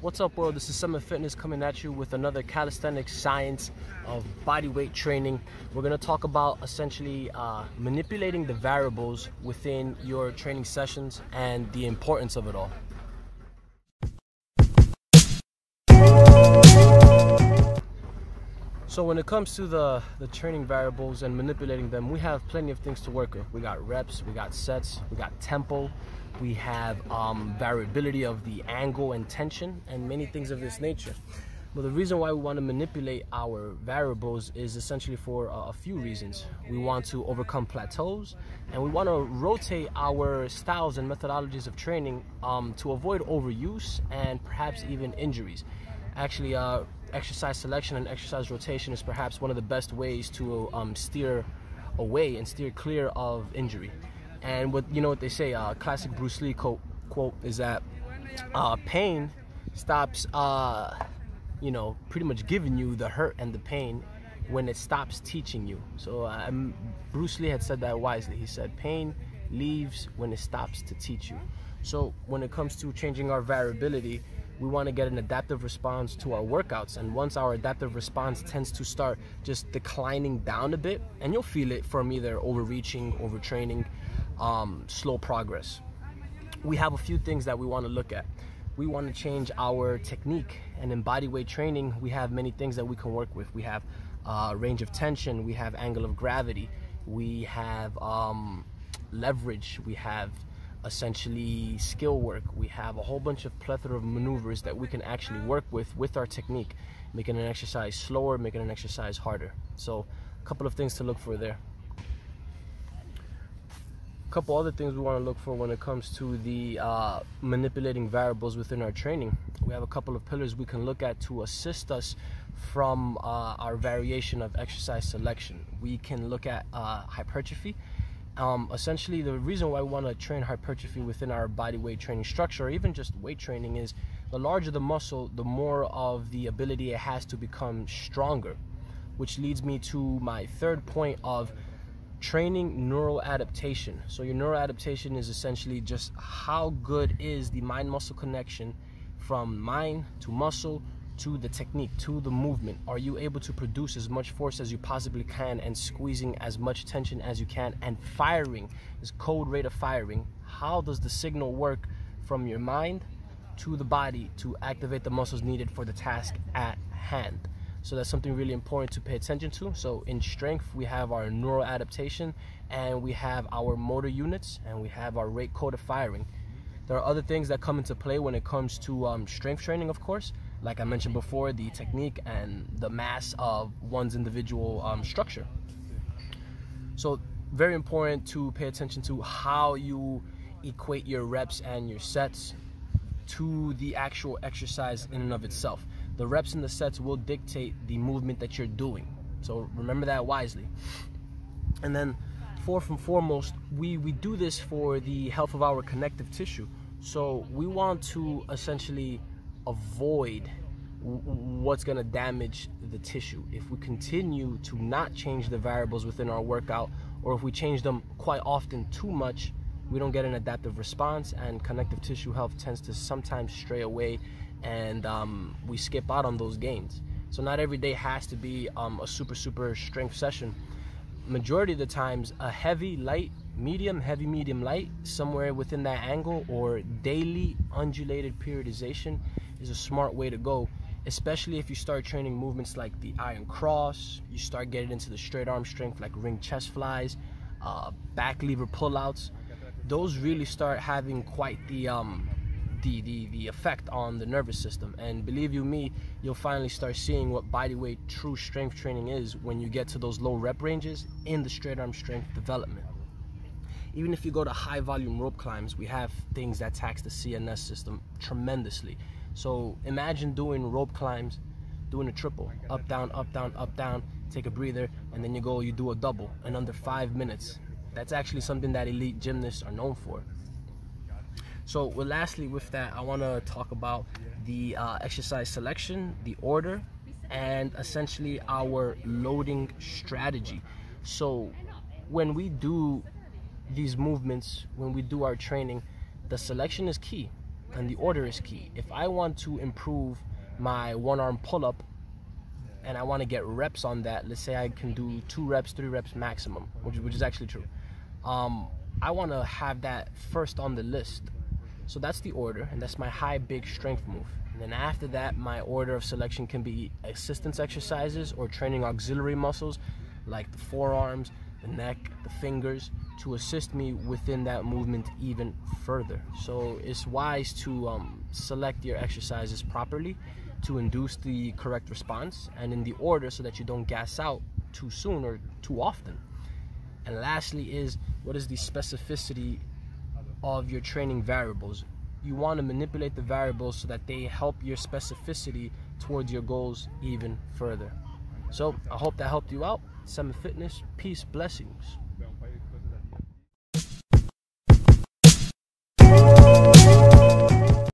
What's up, world? This is Summit Fitness coming at you with another calisthenics science of bodyweight training. We're going to talk about essentially manipulating the variables within your training sessions and the importance of it all. So when it comes to the training variables and manipulating them, we have plenty of things to work with. We got reps, we got sets, we got tempo, we have variability of the angle and tension, and many things of this nature. But the reason why we want to manipulate our variables is essentially for a few reasons. We want to overcome plateaus, and we want to rotate our styles and methodologies of training to avoid overuse and perhaps even injuries. Actually, exercise selection and exercise rotation is perhaps one of the best ways to steer away and steer clear of injury. And what they say, classic Bruce Lee quote is that pain stops pretty much giving you the hurt and the pain when it stops teaching you. So Bruce Lee had said that wisely. He said pain leaves when it stops to teach you. So when it comes to changing our variability, we want to get an adaptive response to our workouts. And once our adaptive response tends to start just declining down a bit, and you'll feel it from either overreaching, overtraining, slow progress, we have a few things that we want to look at. We want to change our technique, and in bodyweight training we have many things that we can work with. We have range of tension, we have angle of gravity, we have leverage, we have essentially skill work, we have a whole bunch of plethora of maneuvers that we can actually work with our technique, making an exercise slower, making an exercise harder. So a couple of things to look for there. A couple other things we want to look for when it comes to the manipulating variables within our training. We have a couple of pillars we can look at to assist us from our variation of exercise selection. We can look at hypertrophy. Essentially, the reason why we want to train hypertrophy within our body weight training structure, or even just weight training, is the larger the muscle, the more of the ability it has to become stronger, which leads me to my third point of training neural adaptation. So your neural adaptation is essentially just how good is the mind-muscle connection from mind to muscle to the technique, to the movement. Are you able to produce as much force as you possibly can and squeezing as much tension as you can and firing, this code rate of firing? How does the signal work from your mind to the body to activate the muscles needed for the task at hand? So that's something really important to pay attention to. So in strength, we have our neural adaptation, and we have our motor units, and we have our rate code of firing. There are other things that come into play when it comes to strength training, of course. Like I mentioned before, the technique and the mass of one's individual structure. So very important to pay attention to how you equate your reps and your sets to the actual exercise in and of itself. The reps and the sets will dictate the movement that you're doing. So remember that wisely. And then fourth and foremost, we do this for the health of our connective tissue. So we want to essentially avoid what's going to damage the tissue. If we continue to not change the variables within our workout, or if we change them quite often too much, we don't get an adaptive response, and connective tissue health tends to sometimes stray away, and we skip out on those gains. So not every day has to be a super strength session. Majority of the times, a heavy, light, medium, heavy, medium, light, somewhere within that angle, or daily undulated periodization is a smart way to go, especially if you start training movements like the iron cross, you start getting into the straight arm strength like ring chest flies, back lever pullouts. Those really start having quite the effect on the nervous system. And believe you me, you'll finally start seeing what bodyweight true strength training is when you get to those low rep ranges in the straight arm strength development. Even if you go to high volume rope climbs, we have things that tax the CNS system tremendously. So imagine doing rope climbs, doing a triple, up, down, up, down, up, down, take a breather, and then you do a double in under 5 minutes. That's actually something that elite gymnasts are known for. So lastly with that, I want to talk about the exercise selection, the order, and essentially our loading strategy. So when we do these movements, when we do our training, the selection is key. And the order is key. If I want to improve my one arm pull-up and I want to get reps on that, let's say I can do 2 reps, 3 reps maximum, which is actually true. I want to have that first on the list. So that's the order, and that's my high, big strength move. And then after that, my order of selection can be assistance exercises or training auxiliary muscles like the forearms, the neck, the fingers, to assist me within that movement even further. So it's wise to select your exercises properly to induce the correct response and in the order so that you don't gas out too soon or too often. And lastly is, what is the specificity of your training variables? You want to manipulate the variables so that they help your specificity towards your goals even further. So I hope that helped you out. Summit Fitness, peace, blessings.